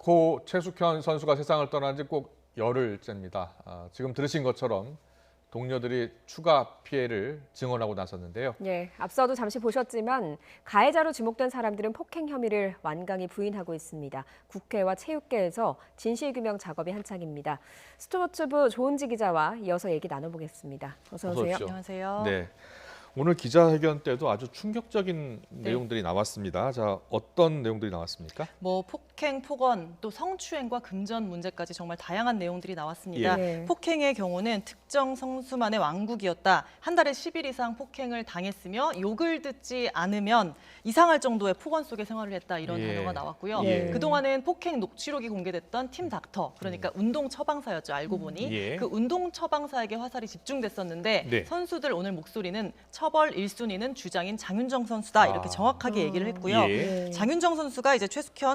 고 최숙현 선수가 세상을 떠난 지 꼭 열흘째입니다. 지금 들으신 것처럼 동료들이 추가 피해를 증언하고 나섰는데요. 예, 앞서도 잠시 보셨지만 가해자로 지목된 사람들은 폭행 혐의를 완강히 부인하고 있습니다. 국회와 체육계에서 진실규명 작업이 한창입니다. 스포츠부 조은지 기자와 이어서 얘기 나눠보겠습니다. 어서 오세요. 안녕하세요. 네. 오늘 기자회견 때도 아주 충격적인 내용들이 나왔습니다. 자, 어떤 내용들이 나왔습니까? 뭐 폭행, 폭언, 또 성추행과 금전 문제까지 정말 다양한 내용들이 나왔습니다. 예. 폭행의 경우는 특정 성수만의 왕국이었다. 한 달에 10일 이상 폭행을 당했으며 욕을 듣지 않으면 이상할 정도의 폭언 속에 생활을 했다. 이런 예. 단어가 나왔고요. 예. 그동안은 폭행 녹취록이 공개됐던 팀 닥터, 그러니까 운동 처방사였죠. 알고 보니. 예. 그 운동 처방사에게 화살이 집중됐었는데 네. 선수들 오늘 목소리는 처벌 1순위는 주장인 장윤정 선수다. 이렇게 정확하게 얘기를 했고요. 예. 장윤정 선수가 이제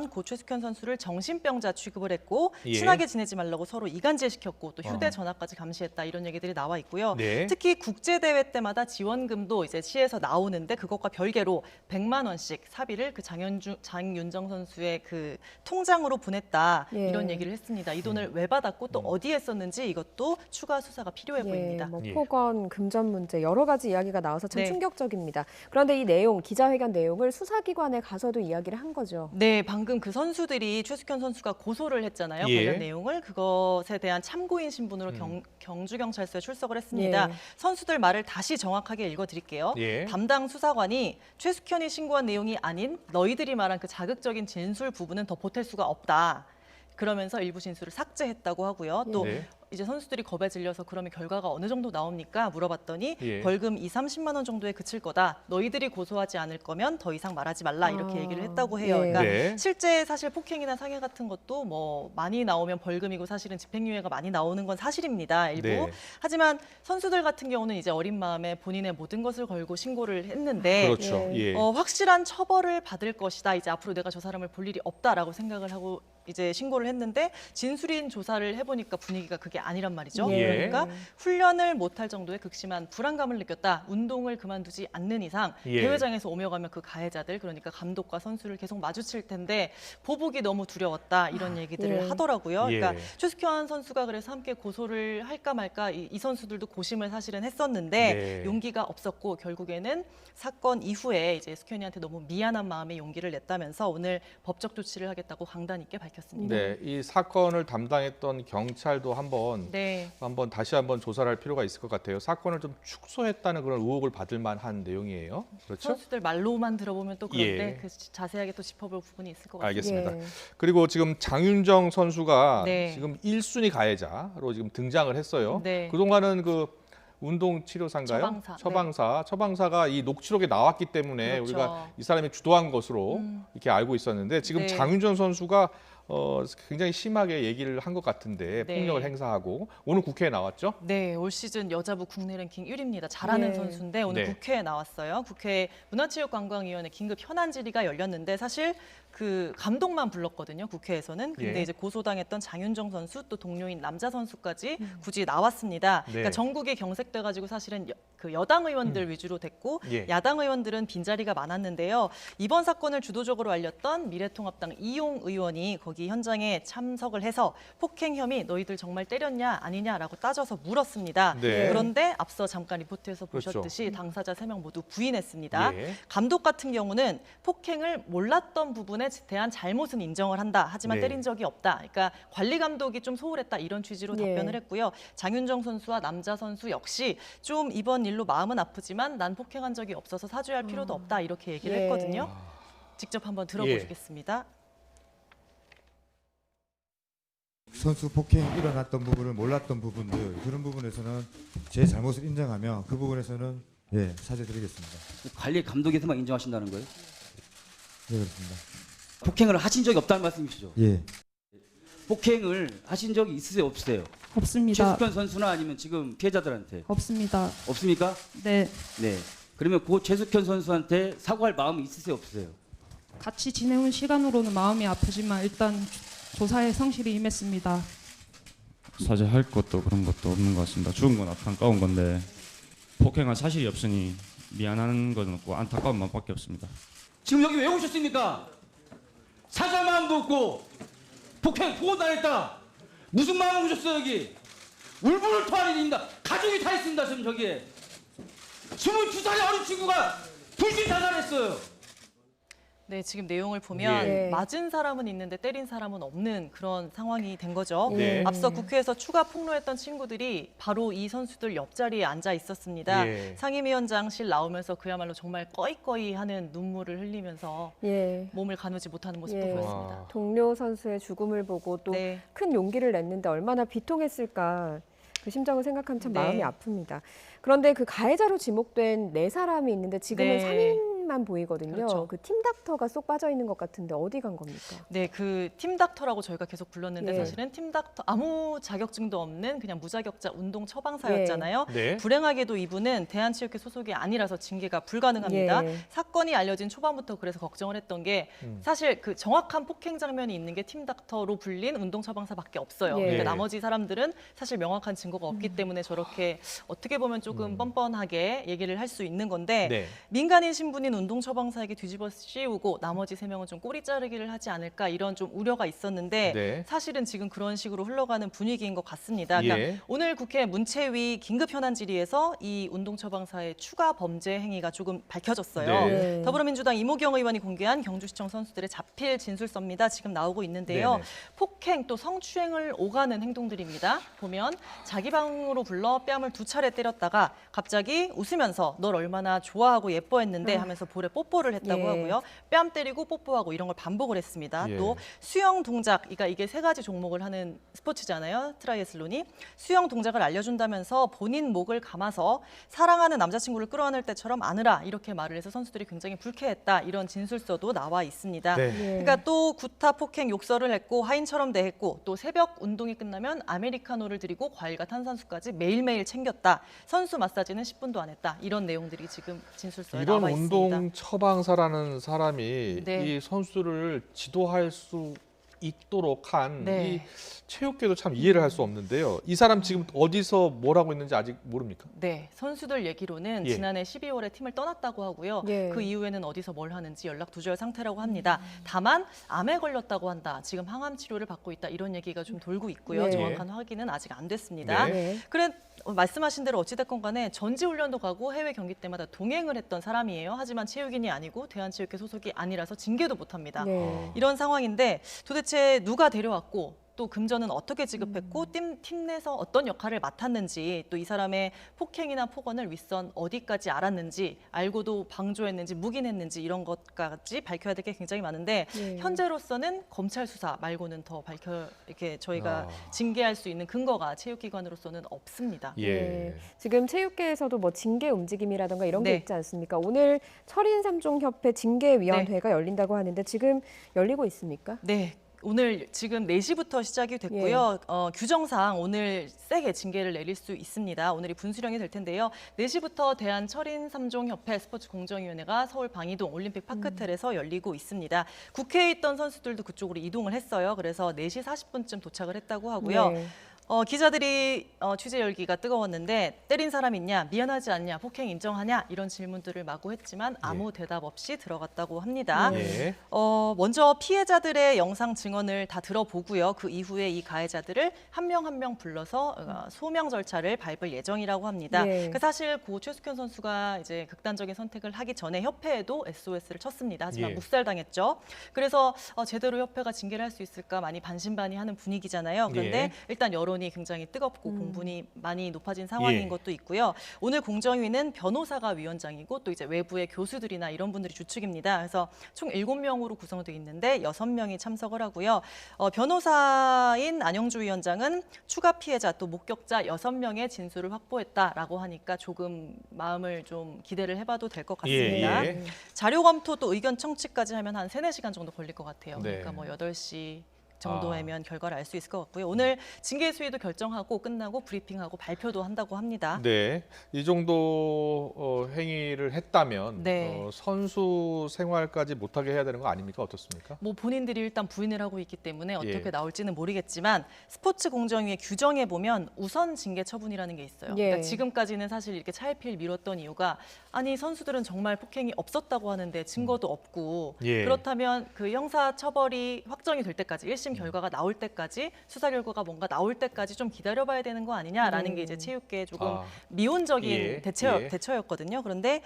고 최숙현 선수를 정신병자 취급을 했고 예. 친하게 지내지 말라고 서로 이간질시켰고 또 휴대전화까지 감시했다 이런 얘기들이 나와 있고요. 네. 특히 국제대회 때마다 지원금도 이제 시에서 나오는데 그것과 별개로 100만 원씩 사비를 그 장윤정 선수의 그 통장으로 보냈다 예. 이런 얘기를 했습니다. 이 돈을 왜 받았고 또 어디에 썼는지 이것도 추가 수사가 필요해 보입니다. 뭐 예. 폭언, 금전 문제 여러 가지 이야기가 나와서 참 네. 충격적입니다. 그런데 이 내용, 기자회견 내용을 수사기관에 가서도 이야기를 한 거죠. 네, 방금 그 선수들이 최숙현 선수가 고소를 했잖아요. 예. 관련 내용을 그것에 대한 참고인 신분으로 경주경찰서에 출석을 했습니다. 예. 선수들 말을 다시 정확하게 읽어드릴게요. 예. 담당 수사관이 최숙현이 신고한 내용이 아닌 너희들이 말한 그 자극적인 진술 부분은 더 보탤 수가 없다. 그러면서 일부 진술을 삭제했다고 하고요. 또 네. 이제 선수들이 겁에 질려서 그러면 결과가 어느 정도 나옵니까? 물어봤더니 예. 벌금 2, 30만 원 정도에 그칠 거다. 너희들이 고소하지 않을 거면 더 이상 말하지 말라 이렇게 얘기를 했다고 해요. 예. 그러니까 네. 실제 사실 폭행이나 상해 같은 것도 뭐 많이 나오면 벌금이고 사실은 집행유예가 많이 나오는 건 사실입니다. 일부. 네. 하지만 선수들 같은 경우는 이제 어린 마음에 본인의 모든 것을 걸고 신고를 했는데 그렇죠. 예. 확실한 처벌을 받을 것이다. 이제 앞으로 내가 저 사람을 볼 일이 없다라고 생각을 하고 이제 신고를 했는데 진술인 조사를 해보니까 분위기가 그게 아니란 말이죠. 예. 그러니까 훈련을 못할 정도의 극심한 불안감을 느꼈다. 운동을 그만두지 않는 이상 예. 대회장에서 오며 가며 그 가해자들 그러니까 감독과 선수를 계속 마주칠 텐데 보복이 너무 두려웠다. 이런 얘기들을 예. 하더라고요. 예. 그러니까 최숙현 선수가 그래서 함께 고소를 할까 말까 이 선수들도 고심을 사실은 했었는데 네. 용기가 없었고 결국에는 사건 이후에 이제 숙현이한테 너무 미안한 마음에 용기를 냈다면서 오늘 법적 조치를 하겠다고 강단 있게 밝혔습니다. 네, 이 사건을 담당했던 경찰도 한번 다시 한번 조사를 할 필요가 있을 것 같아요. 사건을 좀 축소했다는 그런 의혹을 받을 만한 내용이에요. 그렇죠? 선수들 말로만 들어보면 또 그런데 예. 그 자세하게 또 짚어볼 부분이 있을 것 같습니다. 알겠습니다. 예. 그리고 지금 장윤정 선수가 네. 지금 1순위 가해자로 지금 등장을 했어요. 네. 그동안은 그 운동 치료사인가요? 처방사. 처방사가 이 녹취록에 나왔기 때문에 그렇죠. 우리가 이 사람이 주도한 것으로 이렇게 알고 있었는데 지금 네. 장윤정 선수가 굉장히 심하게 얘기를 한 것 같은데 네. 폭력을 행사하고 오늘 국회에 나왔죠? 네, 올 시즌 여자부 국내 랭킹 1위입니다. 잘하는 네. 선수인데 오늘 네. 국회에 나왔어요. 국회 문화체육관광위원회 긴급 현안 질의가 열렸는데 사실 그 감독만 불렀거든요. 국회에서는. 근데 예. 이제 고소당했던 장윤정 선수 또 동료인 남자 선수까지 굳이 나왔습니다. 네. 그러니까 전국이 경색돼 가지고 사실은 그 여당 의원들 위주로 됐고 예. 야당 의원들은 빈자리가 많았는데요. 이번 사건을 주도적으로 알렸던 미래통합당 이용 의원이 거기 현장에 참석을 해서 폭행 혐의 너희들 정말 때렸냐 아니냐라고 따져서 물었습니다. 네. 그런데 앞서 잠깐 리포트에서 그렇죠. 보셨듯이 당사자 3명 모두 부인했습니다. 예. 감독 같은 경우는 폭행을 몰랐던 부분에 대한 잘못은 인정을 한다. 하지만 네. 때린 적이 없다. 그러니까 관리 감독이 좀 소홀했다. 이런 취지로 예. 답변을 했고요. 장윤정 선수와 남자 선수 역시 좀 이번 일로 마음은 아프지만 난 폭행한 적이 없어서 사죄할 필요도 없다. 이렇게 얘기를 예. 했거든요. 직접 한번 들어보시겠습니다. 선수 폭행이 일어났던 부분을 몰랐던 부분들 그런 부분에서는 제 잘못을 인정하며 그 부분에서는 사죄드리겠습니다. 관리 감독에서만 인정하신다는 거예요? 네, 그렇습니다. 폭행을 하신 적이 없다는 말씀이시죠? 예. 폭행을 하신 적이 있으세요, 없으세요? 없습니다. 최숙현 선수나 아니면 지금 피해자들한테 없습니다. 없습니까? 네, 네. 그러면 그 최숙현 선수한테 사과할 마음이 있으세요, 없으세요? 같이 지내온 시간으로는 마음이 아프지만 일단 조사에 성실히 임했습니다. 사죄할 것도 그런 것도 없는 것 같습니다. 죽은 건 안타까운 건데 폭행한 사실이 없으니 미안한 건 없고 안타까운 마음밖에 없습니다. 지금 여기 왜 오셨습니까? 사죄할 마음도 없고 폭행 보호당했다. 무슨 마음 오셨어요 여기? 울분을 토하는 일입니다. 가족이 다 있습니다 지금 저기에. 22살의 어린 친구가 불신 자살했어요. 네, 지금 내용을 보면 예. 맞은 사람은 있는데 때린 사람은 없는 그런 상황이 된 거죠. 네. 앞서 국회에서 추가 폭로했던 친구들이 바로 이 선수들 옆자리에 앉아 있었습니다. 예. 상임위원장실 나오면서 그야말로 정말 꺼이꺼이 하는 눈물을 흘리면서 예. 몸을 가누지 못하는 모습도 예. 보였습니다. 동료 선수의 죽음을 보고 또 네. 큰 용기를 냈는데 얼마나 비통했을까. 그 심정을 생각하면 참 네. 마음이 아픕니다. 그런데 그 가해자로 지목된 4사람이 있는데 지금은 네. 3인만 보이거든요. 그렇죠. 그 팀닥터가 쏙 빠져 있는 것 같은데 어디 간 겁니까? 네, 그 팀닥터라고 저희가 계속 불렀는데 예. 사실은 팀닥터 아무 자격증도 없는 그냥 무자격자 운동 처방사였잖아요. 네. 불행하게도 이분은 대한체육회 소속이 아니라서 징계가 불가능합니다. 예. 사건이 알려진 초반부터 그래서 걱정을 했던 게 사실 그 정확한 폭행 장면이 있는 게 팀닥터로 불린 운동 처방사밖에 없어요. 예. 그러니까 나머지 사람들은 사실 명확한 증거가 없기 때문에 저렇게 어떻게 보면 조금 뻔뻔하게 얘기를 할 수 있는 건데 네. 민간인 신분인 운동 처방사에게 뒤집어 씌우고 나머지 3명은 좀 꼬리 자르기를 하지 않을까 이런 좀 우려가 있었는데 네. 사실은 지금 그런 식으로 흘러가는 분위기인 것 같습니다. 그러니까 예. 오늘 국회 문체위 긴급 현안 질의에서 이 운동 처방사의 추가 범죄 행위가 조금 밝혀졌어요. 네. 더불어민주당 이모경 의원이 공개한 경주시청 선수들의 자필 진술서입니다. 지금 나오고 있는데요. 네네. 폭행 또 성추행을 오가는 행동들입니다. 보면 자기 방으로 불러 뺨을 2차례 때렸다가 갑자기 웃으면서 널 얼마나 좋아하고 예뻐했는데 하면서 볼에 뽀뽀를 했다고 예. 하고요. 뺨 때리고 뽀뽀하고 이런 걸 반복을 했습니다. 예. 또 수영 동작, 그러니까 이게 3가지 종목을 하는 스포츠잖아요. 트라이애슬론이. 수영 동작을 알려준다면서 본인 목을 감아서 사랑하는 남자친구를 끌어안을 때처럼 안으라 이렇게 말을 해서 선수들이 굉장히 불쾌했다. 이런 진술서도 나와 있습니다. 네. 예. 그러니까 또 구타 폭행 욕설을 했고 하인처럼 대했고 또 새벽 운동이 끝나면 아메리카노를 드리고 과일과 탄산수까지 매일매일 챙겼다. 선수 마사지는 10분도 안 했다. 이런 내용들이 지금 진술서에 이런 나와 있습니다. 운동 처방사라는 사람이 네. 이 선수를 지도할 수 있도록 한 이 네. 체육계도 참 이해를 할 수 없는데요. 이 사람 지금 어디서 뭘 하고 있는지 아직 모릅니까? 네, 선수들 얘기로는 예. 지난해 12월에 팀을 떠났다고 하고요. 예. 그 이후에는 어디서 뭘 하는지 연락 두절 상태라고 합니다. 다만 암에 걸렸다고 한다. 지금 항암 치료를 받고 있다. 이런 얘기가 좀 돌고 있고요. 네. 정확한 확인은 아직 안 됐습니다. 네. 네. 그래 말씀하신 대로 어찌됐건 간에 전지훈련도 가고 해외 경기 때마다 동행을 했던 사람이에요. 하지만 체육인이 아니고 대한체육회 소속이 아니라서 징계도 못합니다. 네. 이런 상황인데 도대체 누가 데려왔고 또 금전은 어떻게 지급했고 팀 내에서 어떤 역할을 맡았는지 또 이 사람의 폭행이나 폭언을 윗선 어디까지 알았는지 알고도 방조했는지 묵인했는지 이런 것까지 밝혀야 될 게 굉장히 많은데 네. 현재로서는 검찰 수사 말고는 더 이렇게 저희가 징계할 수 있는 근거가 체육기관으로서는 없습니다. 예. 네. 지금 체육계에서도 뭐 징계 움직임이라든가 이런 게 네. 있지 않습니까? 오늘 철인 3종 협회 징계위원회가 열린다고 하는데 지금 열리고 있습니까? 네. 오늘 지금 4시부터 시작이 됐고요. 규정상 오늘 세게 징계를 내릴 수 있습니다. 오늘이 분수령이 될 텐데요. 4시부터 대한철인 3종 협회 스포츠공정위원회가 서울 방이동 올림픽 파크텔에서 열리고 있습니다. 국회에 있던 선수들도 그쪽으로 이동을 했어요. 그래서 4시 40분쯤 도착을 했다고 하고요. 네. 기자들이 취재 열기가 뜨거웠는데 때린 사람 있냐, 미안하지 않냐, 폭행 인정하냐 이런 질문들을 마구 했지만 아무 대답 없이 들어갔다고 합니다. 예. 먼저 피해자들의 영상 증언을 다 들어보고요. 그 이후에 이 가해자들을 한 명 한 명 불러서 소명 절차를 밟을 예정이라고 합니다. 예. 그러니까 사실 고 최숙현 선수가 이제 극단적인 선택을 하기 전에 협회에도 SOS를 쳤습니다. 하지만 예. 묵살당했죠. 그래서 제대로 협회가 징계를 할 수 있을까 많이 반신반의하는 분위기잖아요. 그런데 예. 일단 여론이 굉장히 뜨겁고 공분이 많이 높아진 상황인 예. 것도 있고요. 오늘 공정위는 변호사가 위원장이고 또 이제 외부의 교수들이나 이런 분들이 주축입니다. 그래서 총 7명으로 구성되어 있는데 6명이 참석을 하고요. 변호사인 안영주 위원장은 추가 피해자 또 목격자 6명의 진술을 확보했다라고 하니까 조금 마음을 좀 기대를 해봐도 될 것 같습니다. 예. 자료 검토 또 의견 청취까지 하면 한 3-4시간 정도 걸릴 것 같아요. 네. 그러니까 뭐 8시 정도면 결과를 알 수 있을 것 같고요. 오늘 징계 수위도 결정하고 끝나고 브리핑하고 발표도 한다고 합니다. 네, 이 정도 행위를 했다면 네. 선수 생활까지 못하게 해야 되는 거 아닙니까? 어떻습니까? 뭐 본인들이 일단 부인을 하고 있기 때문에 어떻게 예. 나올지는 모르겠지만 스포츠 공정위의 규정에 보면 우선 징계 처분이라는 게 있어요. 예. 그러니까 지금까지는 사실 이렇게 차일피일 미뤘던 이유가 아니 선수들은 정말 폭행이 없었다고 하는데 증거도 없고 예. 그렇다면 그 형사 처벌이 확정이 될 때까지 1심 1심 결과가 나올 때까지 수사 결과가 뭔가 나올 때까지 좀 기다려봐야 되는 거 아니냐라는 게 이제 체육계의 조금 미온적인 예, 대처였거든요. 그런데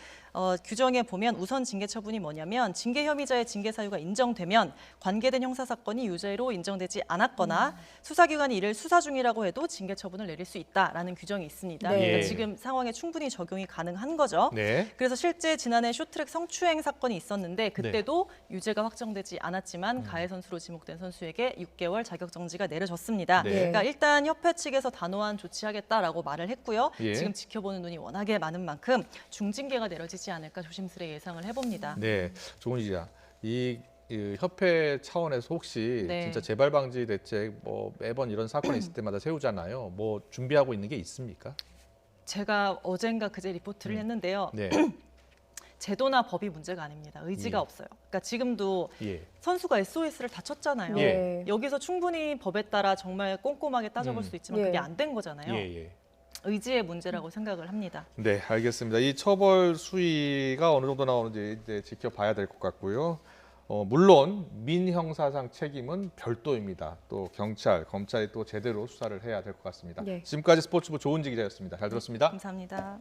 규정에 보면 우선 징계 처분이 뭐냐면 징계 혐의자의 징계 사유가 인정되면 관계된 형사 사건이 유죄로 인정되지 않았거나 수사기관이 이를 수사 중이라고 해도 징계 처분을 내릴 수 있다라는 규정이 있습니다. 네. 그러니까 지금 상황에 충분히 적용이 가능한 거죠. 네. 그래서 실제 지난해 쇼트랙 성추행 사건이 있었는데 그때도 유죄가 확정되지 않았지만 가해 선수로 지목된 선수에게 6개월 자격 정지가 내려졌습니다. 네. 그러니까 일단 협회 측에서 단호한 조치하겠다라고 말을 했고요. 예. 지금 지켜보는 눈이 워낙에 많은 만큼 중징계가 내려지지 않을까 조심스레 예상을 해봅니다. 네, 조은 기자, 이 협회 차원에서 혹시 네. 진짜 재발 방지 대책 뭐 매번 이런 사건이 있을 때마다 세우잖아요. 뭐 준비하고 있는 게 있습니까? 제가 어젠가 그제 리포트를 했는데요. 네. 제도나 법이 문제가 아닙니다. 의지가 예. 없어요. 그러니까 지금도 예. 선수가 SOS를 다 쳤잖아요. 예. 여기서 충분히 법에 따라 정말 꼼꼼하게 따져볼 수 있지만 예. 그게 안 된 거잖아요. 예, 예. 의지의 문제라고 생각을 합니다. 네, 알겠습니다. 이 처벌 수위가 어느 정도 나오는지 이제 지켜봐야 될 것 같고요. 물론 민형사상 책임은 별도입니다. 또 경찰, 검찰이 또 제대로 수사를 해야 될 것 같습니다. 네. 지금까지 스포츠부 조은지 기자였습니다. 잘 들었습니다. 감사합니다.